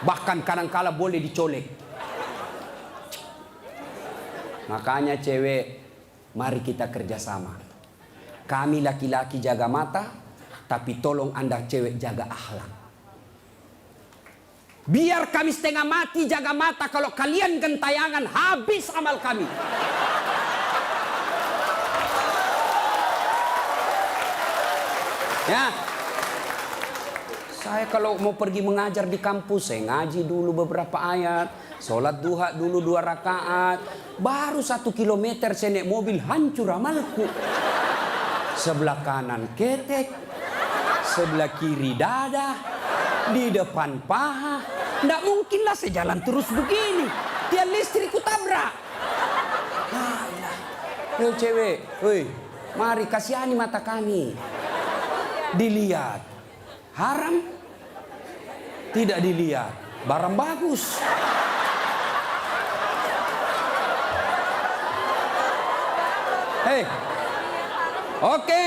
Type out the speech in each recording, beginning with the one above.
Bahkan kadangkala boleh dicolek. Makanya cewek, mari kita kerjasama. Kami laki-laki jaga mata, tapi tolong Anda cewek jaga akhlak. Biar kami setengah mati jaga mata, kalau kalian gentayangan habis amal kami. Ya, saya kalau mau pergi mengajar di kampus, saya ngaji dulu beberapa ayat, sholat duha dulu 2 rakaat, baru 1 kilometer saya naik mobil hancur amalku. Sebelah kanan ketek, sebelah kiri dada, di depan paha. Nggak mungkinlah saya jalan terus begini, tiang listrik ku tabrak. Yo cewek, woi, mari kasihani mata kami. Dilihat haram, tidak dilihat barang bagus. Hei, oke,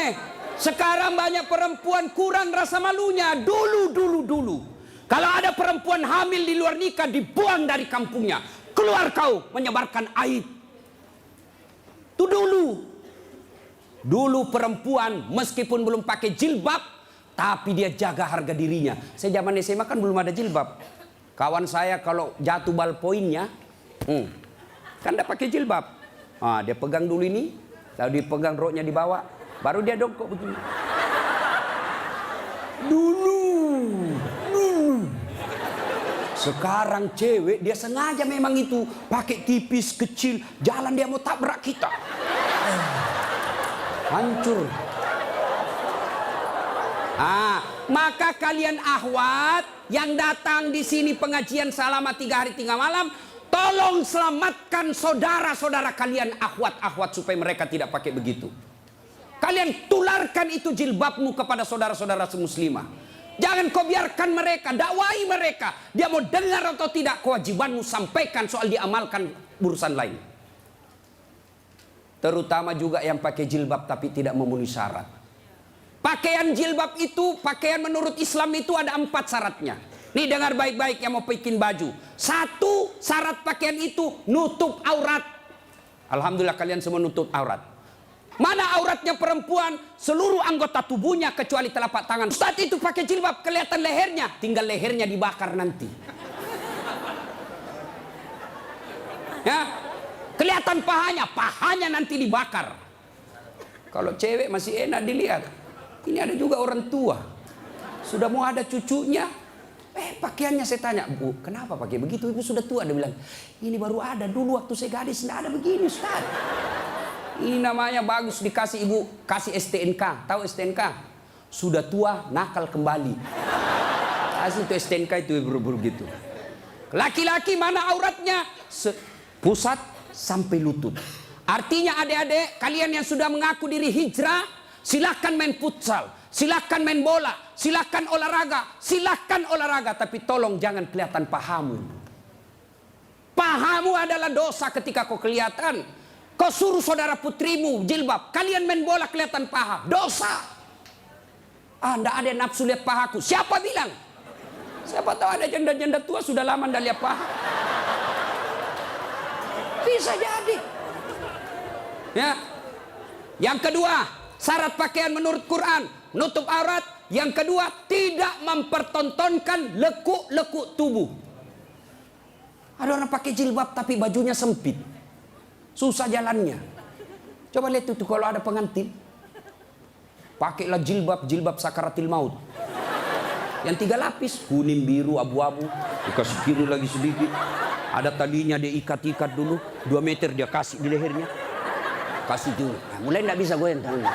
sekarang banyak perempuan kurang rasa malunya. Dulu kalau ada perempuan hamil di luar nikah, dibuang dari kampungnya, keluar kau menyebarkan aib. Itu dulu perempuan meskipun belum pakai jilbab, tapi dia jaga harga dirinya. Saya zaman SMA kan belum ada jilbab. Kawan saya kalau jatuh ballpointnya, kan tidak pakai jilbab. Dia pegang dulu ini, lalu dipegang roknya di bawah, baru dia dongkok begini. Dulu. Sekarang cewek dia sengaja memang itu pakai tipis kecil, jalan dia mau tabrak kita. Hancur. Maka kalian akhwat yang datang di sini pengajian selama 3 hari 3 malam, tolong selamatkan saudara-saudara kalian akhwat-akhwat supaya mereka tidak pakai begitu. Kalian tularkan itu jilbabmu kepada saudara-saudara semuslimah. Jangan kau biarkan mereka, dakwai mereka. Dia mau dengar atau tidak, kewajibanmu sampaikan, soal diamalkan urusan lain. Terutama juga yang pakai jilbab tapi tidak memenuhi syarat. Pakaian jilbab itu, pakaian menurut Islam itu ada 4 syaratnya. Nih dengar baik-baik yang mau bikin baju. 1, syarat pakaian itu nutup aurat. Alhamdulillah kalian semua nutup aurat. Mana auratnya perempuan? Seluruh anggota tubuhnya kecuali telapak tangan. Saat itu pakai jilbab kelihatan lehernya, tinggal lehernya dibakar nanti. Ya, kelihatan pahanya nanti dibakar. Kalau cewek masih enak dilihat. Ini ada juga orang tua, sudah mau ada cucunya. Pakaiannya saya tanya, Bu, kenapa pakai begitu? Ibu sudah tua. Dia bilang, ini baru ada, dulu waktu saya gadis tidak ada begini, Ustaz. Ini namanya bagus dikasih ibu, kasih STNK. Tahu STNK? Sudah tua, nakal kembali. Kasih itu STNK itu buru-buru gitu. Laki-laki mana auratnya? Pusat sampai lutut. Artinya adik-adik, kalian yang sudah mengaku diri hijrah, silakan main futsal, silakan main bola, silakan olahraga, tapi tolong jangan kelihatan pahamu. Pahamu adalah dosa ketika kau kelihatan. Kau suruh saudara putrimu jilbab, kalian main bola kelihatan paha, dosa. Nggak ada nafsu lihat pahaku. Siapa bilang? Siapa tahu ada janda-janda tua sudah lama nggak lihat paha. Bisa jadi. Ya. Yang kedua, syarat pakaian menurut Quran, menutup aurat. Yang kedua, tidak mempertontonkan lekuk-lekuk tubuh. Ada orang pakai jilbab tapi bajunya sempit. Susah jalannya. Coba lihat itu kalau ada pengantin. Pakailah jilbab sakaratil maut. Yang 3 lapis, kuning, biru, abu-abu. Dikasih kiri lagi sedikit. Ada talinya dia ikat-ikat dulu. 2 meter dia kasih di lehernya. Kasih dulu. Mulai tidak bisa goyang tangannya.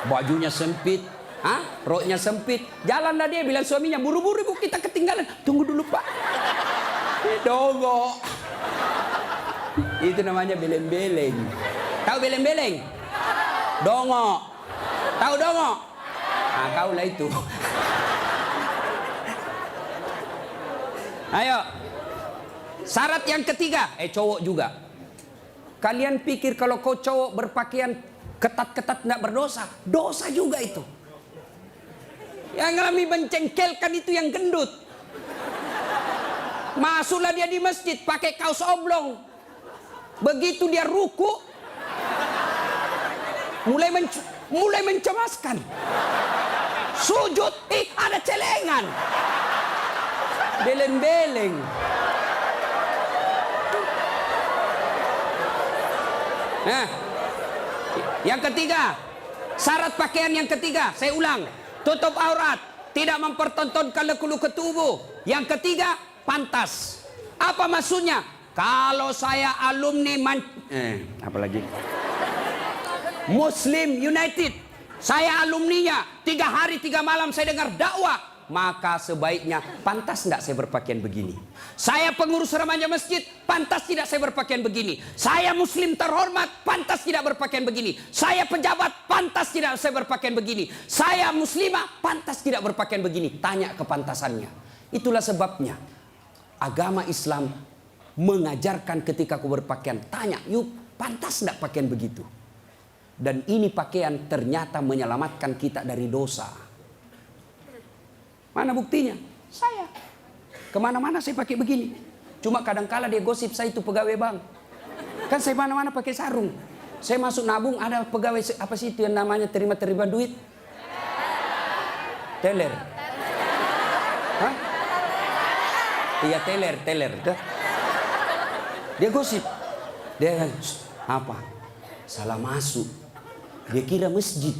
Bajunya sempit. Roknya sempit. Jalanlah dia bilang suaminya, buru-buru ibu kita ketinggalan. Tunggu dulu Pak. Dongok. Itu namanya beleng-beleng. Tahu beleng-beleng? Dongok. Tahu dongok? Kau lah itu. Ayo. Syarat yang ketiga, cowok juga. Kalian pikir kalau kau cowok berpakaian ketat-ketat tidak berdosa? Dosa juga itu. Yang lebih mencengkelkan itu yang gendut. Masuklah dia di masjid pakai kaos oblong. Begitu dia ruku, mulai mencemaskan. Sujud, ada celengan. Beleng-beleng. Nah, yang ketiga, syarat pakaian yang ketiga, saya ulang, tutup aurat, tidak mempertontonkan lekuk-lekuk tubuh. Yang ketiga, pantas. Apa maksudnya? Kalau saya alumni apalagi Muslim United, saya alumninya, 3 hari 3 malam saya dengar dakwah, maka sebaiknya pantas tidak saya berpakaian begini. Saya pengurus remaja masjid, pantas tidak saya berpakaian begini. Saya muslim terhormat, pantas tidak berpakaian begini. Saya pejabat, pantas tidak saya berpakaian begini. Saya muslimah, pantas tidak berpakaian begini. Tanya kepantasannya. Itulah sebabnya agama Islam mengajarkan ketika aku berpakaian, tanya, yuk pantas tidak pakaian begitu. Dan ini pakaian ternyata menyelamatkan kita dari dosa. Mana buktinya? Saya. Kemana-mana saya pakai begini. Cuma kadang-kala dia gosip saya itu pegawai bank. Kan saya mana-mana pakai sarung. Saya masuk nabung, ada pegawai, apa sih itu yang namanya terima-terima duit? Teller. Hah? Iya teller. Dia gosip. Dia apa? Salah masuk. Dia kira masjid.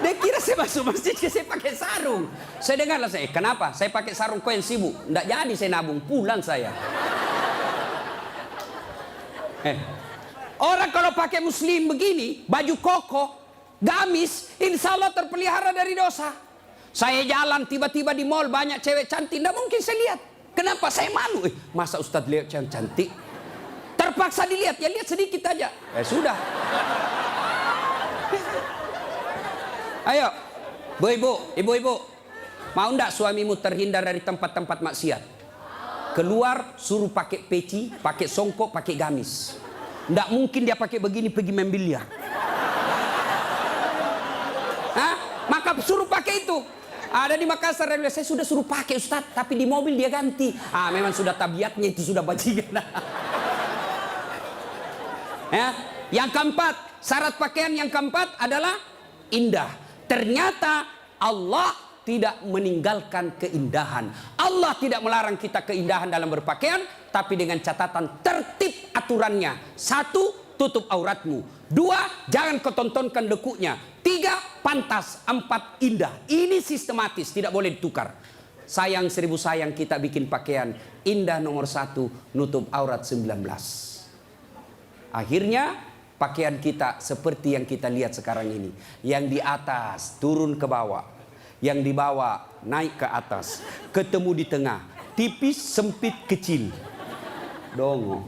Dia kira saya masuk masjid, saya pakai sarung. Saya dengarlah saya, kenapa? Saya pakai sarung koin sibuk. Nggak jadi saya nabung, pulang saya. Orang kalau pakai muslim begini, baju koko, gamis, insya Allah terpelihara dari dosa. Saya jalan tiba-tiba di mall banyak cewek cantik, nggak mungkin saya lihat. Kenapa? Saya malu. Masa Ustadz lihat yang cantik? Terpaksa dilihat, ya lihat sedikit aja. Sudah. Ayo, ibu-ibu, mau ndak suamimu terhindar dari tempat-tempat maksiat? Keluar, suruh pakai peci, pakai songkok, pakai gamis. Ndak mungkin dia pakai begini pergi main biliar. Hah? Maka suruh pakai itu. Ada di Makassar, saya sudah suruh pakai Ustaz, tapi di mobil dia ganti. Memang sudah tabiatnya itu, sudah bajingan. Ya, yang keempat, syarat pakaian yang keempat adalah indah. Ternyata Allah tidak meninggalkan keindahan. Allah tidak melarang kita keindahan dalam berpakaian, tapi dengan catatan tertib aturannya. 1, tutup auratmu. 2, jangan kau tontonkan lekuknya. 3, pantas. 4, indah. Ini sistematis, tidak boleh ditukar. Sayang 1000 sayang kita bikin pakaian. Indah nomor 1, nutup aurat 19. Akhirnya pakaian kita seperti yang kita lihat sekarang ini. Yang di atas turun ke bawah. Yang di bawah naik ke atas. Ketemu di tengah. Tipis, sempit, kecil. Dongo.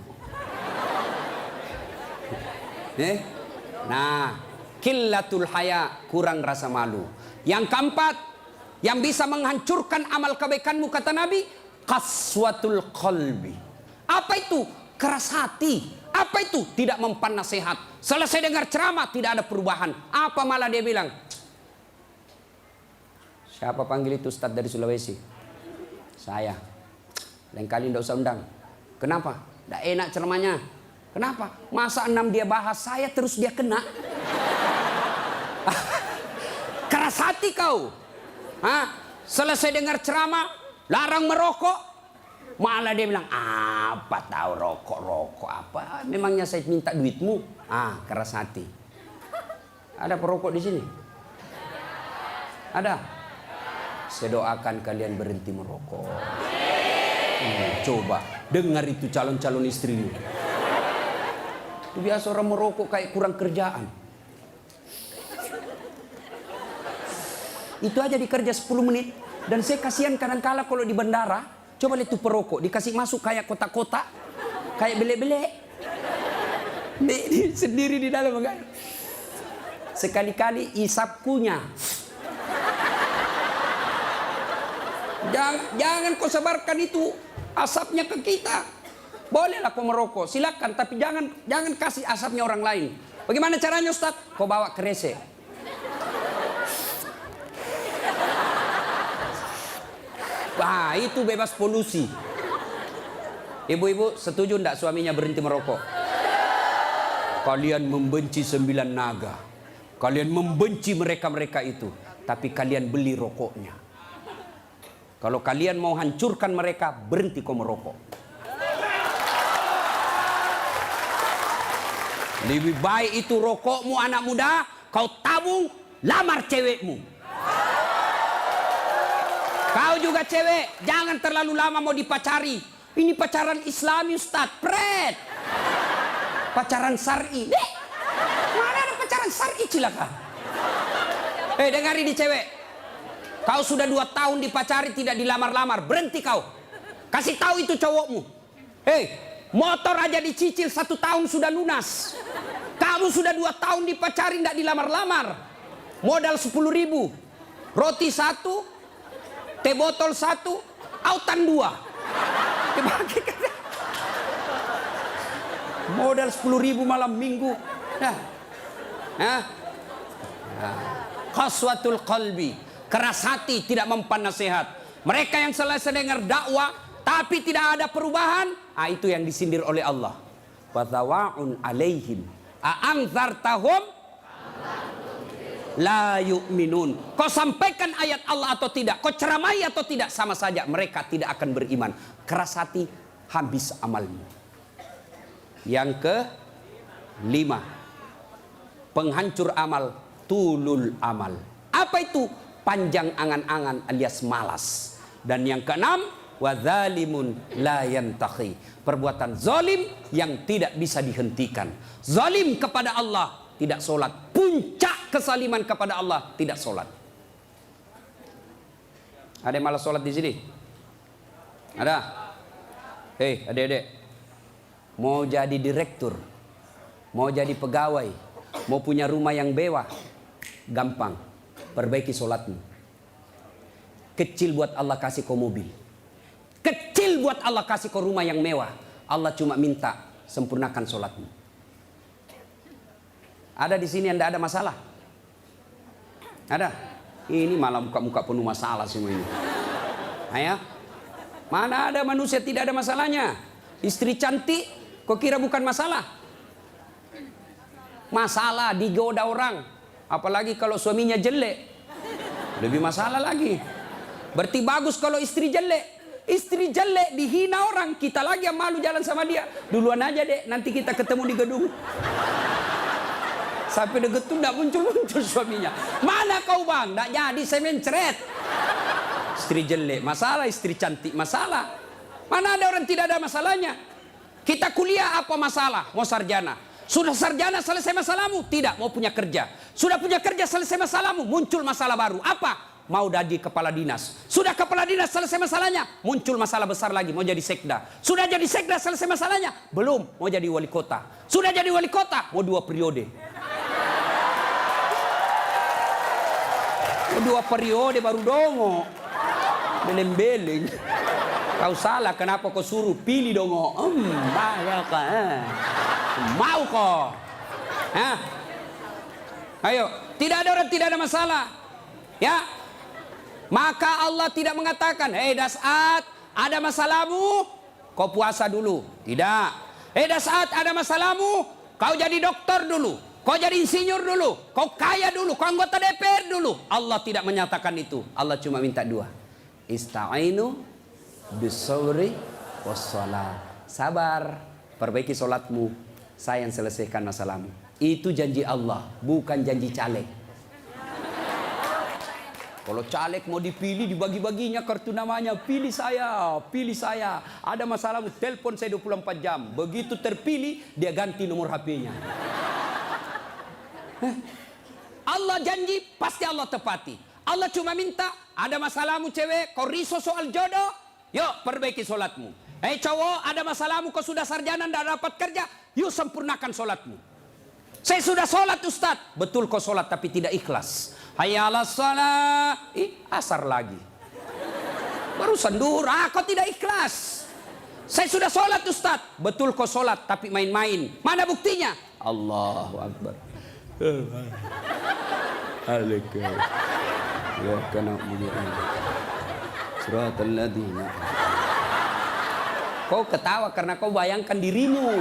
Nah, qillatul haya, kurang rasa malu. Yang keempat, yang bisa menghancurkan amal kebaikanmu, kata Nabi, qaswatul qalbi. Apa itu? Keras hati. Apa itu? Tidak mempan nasihat. Selesai dengar ceramah, tidak ada perubahan. Apa malah dia bilang? Siapa panggil itu Ustadz dari Sulawesi? Saya. Lain kali tidak usah undang. Kenapa? Tidak enak ceramahnya. Kenapa? Masa 6 dia bahas, saya terus dia kena. Keras hati kau. Selesai dengar ceramah, larang merokok. Malah dia bilang, apa tahu rokok apa? Memangnya saya minta duitmu? Keras hati. Ada perokok di sini? Ada? Saya doakan kalian berhenti merokok. Coba dengar itu calon-calon istrimu. Itu biasa orang merokok kayak kurang kerjaan. Itu aja dikerja 10 menit. Dan saya kasihan kadang-kala kalau di bandara. Coba lihat tuh perokok, dikasih masuk kayak kotak-kotak, kayak belek-belek. Sendiri di dalam enggak. Sekali-kali isap kunyah. Jangan kau sebarkan itu asapnya ke kita. Bolehlah kau merokok, silakan, tapi jangan kasih asapnya orang lain. Bagaimana caranya Ustaz? Kau bawa kresek. Itu bebas polusi. Ibu-ibu setuju enggak suaminya berhenti merokok? Kalian membenci 9 naga. Kalian membenci mereka-mereka itu. Tapi kalian beli rokoknya. Kalau kalian mau hancurkan mereka, berhenti kau merokok. Lebih baik itu rokokmu anak muda, kau tabung, lamar cewekmu. Kau juga cewek, jangan terlalu lama mau dipacari. Ini pacaran Islami Ustaz, pret. Pacaran syar'i. Mana ada pacaran syar'i cilaka? Dengar ini cewek. Kau sudah 2 tahun dipacari tidak dilamar-lamar, berhenti kau. Kasih tahu itu cowokmu. Motor aja dicicil 1 tahun sudah lunas. Kamu sudah 2 tahun dipacari tidak dilamar-lamar. Modal 10.000. Roti 1, teh botol 1, autan 2. Modal 10.000 malam minggu. Qaswatul qalbi, keras hati, tidak mempan nasihat. Mereka yang selesai dengar dakwah tapi tidak ada perubahan, itu yang disindir oleh Allah. Watawa'un alaihim a'anzartahum la yu'minun. Kau sampaikan ayat Allah atau tidak, kau ceramai atau tidak, sama saja mereka tidak akan beriman. Keras hati, habis amalmu. Yang ke-5, penghancur amal, tulul amal. Apa itu? Panjang angan-angan alias malas. Dan yang ke-6, wadzalimun la yantahi. Perbuatan zalim yang tidak bisa dihentikan. Zalim kepada Allah, tidak sholat. Puncak kesaliman kepada Allah, tidak sholat. Ada yang malas sholat di sini? Ada? Adik-adik, mau jadi direktur, mau jadi pegawai, mau punya rumah yang mewah, gampang. Perbaiki sholatmu. Kecil buat Allah kasih kau mobil. Kecil buat Allah kasih kau rumah yang mewah. Allah cuma minta sempurnakan sholatmu. Ada di sini yang tidak ada masalah? Ada? Ini malah muka-muka penuh masalah semua ini. Ayah, mana ada manusia tidak ada masalahnya? Istri cantik, kau kira bukan masalah? Masalah digoda orang. Apalagi kalau suaminya jelek, lebih masalah lagi. Berarti bagus kalau istri jelek. Istri jelek dihina orang, kita lagi yang malu jalan sama dia. Duluan aja dek, nanti kita ketemu di gedung. Sampai deket tuh tidak muncul-muncul suaminya. Mana kau bang? Tidak jadi, saya mencret. Istri jelek masalah, istri cantik masalah. Mana ada orang tidak ada masalahnya? Kita kuliah apa masalah? Mau sarjana. Sudah sarjana selesai masalahmu? Tidak, mau punya kerja. Sudah punya kerja selesai masalahmu? Muncul masalah baru. Apa? Mau jadi kepala dinas. Sudah kepala dinas selesai masalahnya? Muncul masalah besar lagi, mau jadi sekda. Sudah jadi sekda selesai masalahnya? Belum, mau jadi wali kota. Sudah jadi wali kota? Mau 2 periode. Mau 2 periode baru dongo. Beleng-beleng. Kau salah, kenapa kau suruh pilih dongo? Mau kok? Ayo, tidak ada orang tidak ada masalah. Ya, maka Allah tidak mengatakan, Das'at, ada masalahmu, kau puasa dulu. Tidak. Das'at, ada masalahmu, kau jadi dokter dulu, kau jadi insinyur dulu, kau kaya dulu, kau anggota DPR dulu. Allah tidak menyatakan itu. Allah cuma minta 2. Ista'inu bisawri wassalat. Sabar, perbaiki solatmu, saya yang selesaikan masalahmu. Itu janji Allah, bukan janji caleg. Kalau caleg mau dipilih, dibagi-baginya kartu namanya. Pilih saya, pilih saya. Ada masalahmu, telepon saya 24 jam. Begitu terpilih, dia ganti nomor HP-nya. Allah janji, pasti Allah tepati. Allah cuma minta, ada masalahmu cewek, kau risau soal jodoh, yuk perbaiki solatmu. Cowok, ada masalahmu, kau sudah sarjana, tidak dapat kerja, yuk sempurnakan solatmu. Saya sudah solat Ustaz. Betul kau solat tapi tidak ikhlas. Hayya 'alas shalah. Asar lagi. Barusan duhur, kau tidak ikhlas. Saya sudah solat Ustaz. Betul kau solat tapi main-main. Mana buktinya? Allahu Akbar. Alaikum. Ya kana mulia. Siratal ladzina. Kau ketawa karena kau bayangkan dirimu.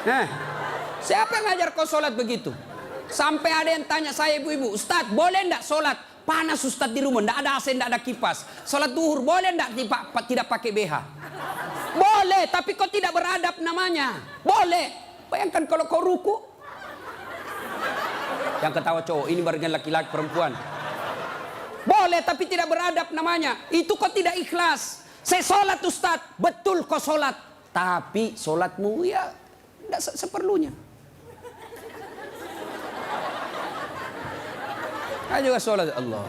Nah, siapa yang ngajar kau sholat begitu? Sampai ada yang tanya saya, ibu-ibu, Ustadz boleh enggak sholat? Panas Ustadz di rumah, enggak ada AC, enggak ada kipas. Sholat duhur boleh enggak tidak pakai BH? Boleh, tapi kau tidak beradab namanya. Boleh. Bayangkan kalau kau ruku. Yang ketawa cowok, ini barengan laki-laki perempuan. Boleh, tapi tidak beradab namanya. Itu kau tidak ikhlas. Saya sholat Ustadz, betul kau sholat. Tapi sholatmu ya tidak seperlunya. Ayo juga sholat Allah.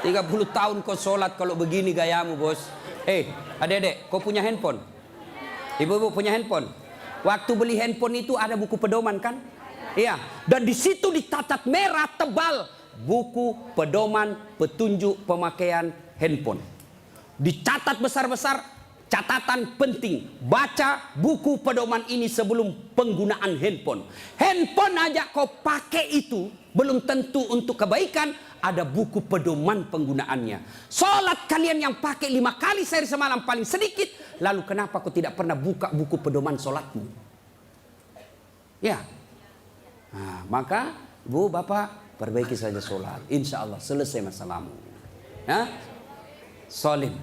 30 tahun kau sholat kalau begini gayamu, bos. Adik-adik, kau punya handphone? Ibu-ibu punya handphone? Waktu beli handphone itu ada buku pedoman kan? Iya. Dan di situ dicatat merah tebal buku pedoman petunjuk pemakaian handphone. Dicatat besar-besar. Catatan penting, baca buku pedoman ini sebelum penggunaan handphone. Handphone aja kau pakai itu belum tentu untuk kebaikan, ada buku pedoman penggunaannya. Sholat kalian yang pakai 5 kali sehari semalam paling sedikit, lalu kenapa kau tidak pernah buka buku pedoman sholatmu? Ya, nah, maka bu bapak perbaiki saja sholat, insya Allah selesai masalahmu. Ya, solim.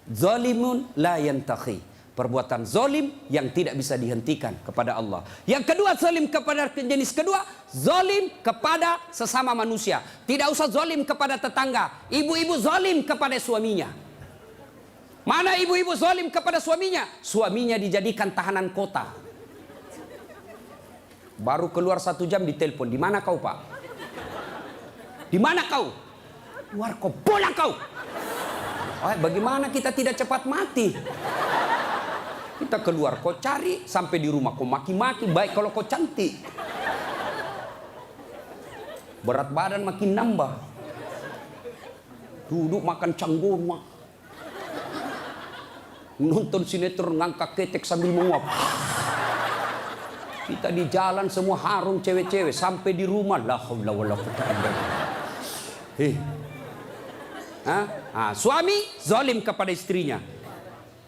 Zalimun la yantahi. Perbuatan zalim yang tidak bisa dihentikan kepada Allah. Yang kedua, zalim kepada jenis kedua, zalim kepada sesama manusia. Tidak usah zalim kepada tetangga. Ibu-ibu zalim kepada suaminya. Mana ibu-ibu zalim kepada suaminya? Suaminya dijadikan tahanan kota. Baru keluar 1 jam ditelepon. Di mana kau, Pak? Di mana kau? Keluar kau, pulang kau. Bagaimana kita tidak cepat mati? Kita keluar, kau cari sampai di rumah, kau maki-maki. Baik kalau kau cantik, berat badan makin nambah. Duduk makan canggoma, nonton sinetron ngangkat ketek sambil menguap. Kita di jalan semua harum cewek-cewek, sampai di rumah la haula wala quwwata illa billah. Suami zalim kepada istrinya.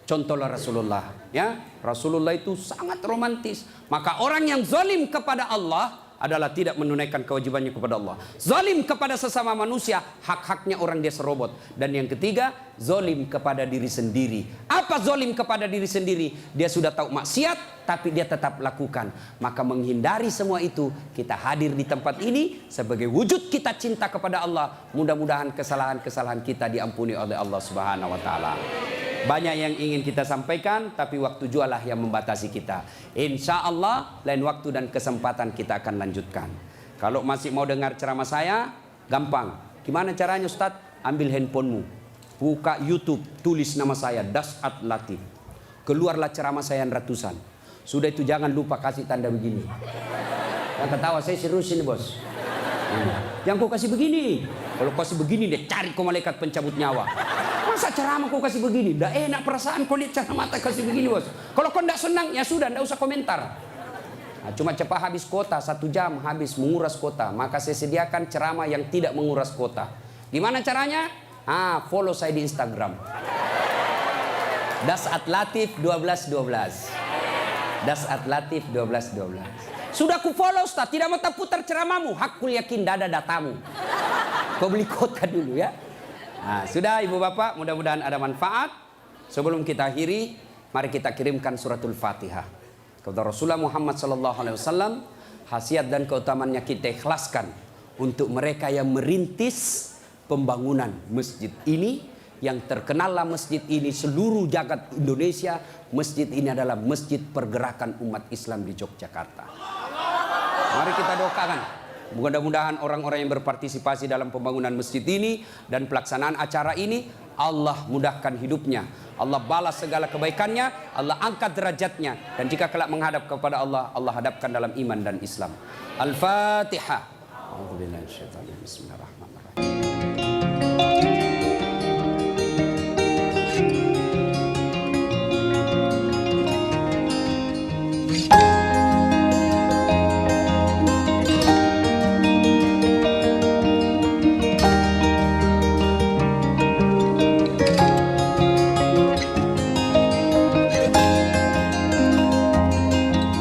Contohlah Rasulullah, ya. Rasulullah itu sangat romantis. Maka orang yang zalim kepada Allah adalah tidak menunaikan kewajibannya kepada Allah. Zalim kepada sesama manusia, hak-haknya orang dia serobot. Dan yang ketiga, zalim kepada diri sendiri. Apa zalim kepada diri sendiri? Dia sudah tahu maksiat, tapi dia tetap lakukan. Maka menghindari semua itu, kita hadir di tempat ini sebagai wujud kita cinta kepada Allah. Mudah-mudahan kesalahan-kesalahan kita diampuni oleh Allah Subhanahu wa taala. Banyak yang ingin kita sampaikan, tapi waktu jualah yang membatasi kita. Insya Allah lain waktu dan kesempatan kita akan lanjutkan. Kalau masih mau dengar ceramah saya, gampang. Gimana caranya Ustadz? Ambil handphonemu, buka YouTube, tulis nama saya Dasat Latif. Keluarlah ceramah saya ratusan. Sudah itu jangan lupa kasih tanda begini. Yang ketawa saya serius ini bos. Yang kau kasih begini. Kalau kasih begini dia cari kau malaikat pencabut nyawa. Masa ceramah kau kasih begini? Dah enak perasaan kau lihat ceramah kasih begini bos. Kalau kau tidak senang ya sudah, tidak usah komentar. Nah, cuma cepat habis kota, 1 jam habis menguras kota. Maka saya sediakan ceramah yang tidak menguras kota. Gimana caranya? Follow saya di Instagram. Dasat Latif 1212. Dasat Latif 1212. Sudah ku follow Ustaz, tidak mau putar ceramahmu. Hakul yakin dada datamu. Kau beli kota dulu ya. Nah, sudah ibu bapak, mudah-mudahan ada manfaat. Sebelum kita akhiri, mari kita kirimkan suratul Fatihah kepada Rasulullah Muhammad SAW. Khasiat dan keutamaannya kita ikhlaskan untuk mereka yang merintis pembangunan masjid ini. Yang terkenallah masjid ini seluruh jagat Indonesia. Masjid ini adalah masjid pergerakan umat Islam di Yogyakarta. Mari kita doakan. Mudah-mudahan orang-orang yang berpartisipasi dalam pembangunan masjid ini dan pelaksanaan acara ini, Allah mudahkan hidupnya. Allah balas segala kebaikannya, Allah angkat derajatnya. Dan jika kelak menghadap kepada Allah, Allah hadapkan dalam iman dan Islam. Al-Fatihah. Bismillahirrahmanirrahim.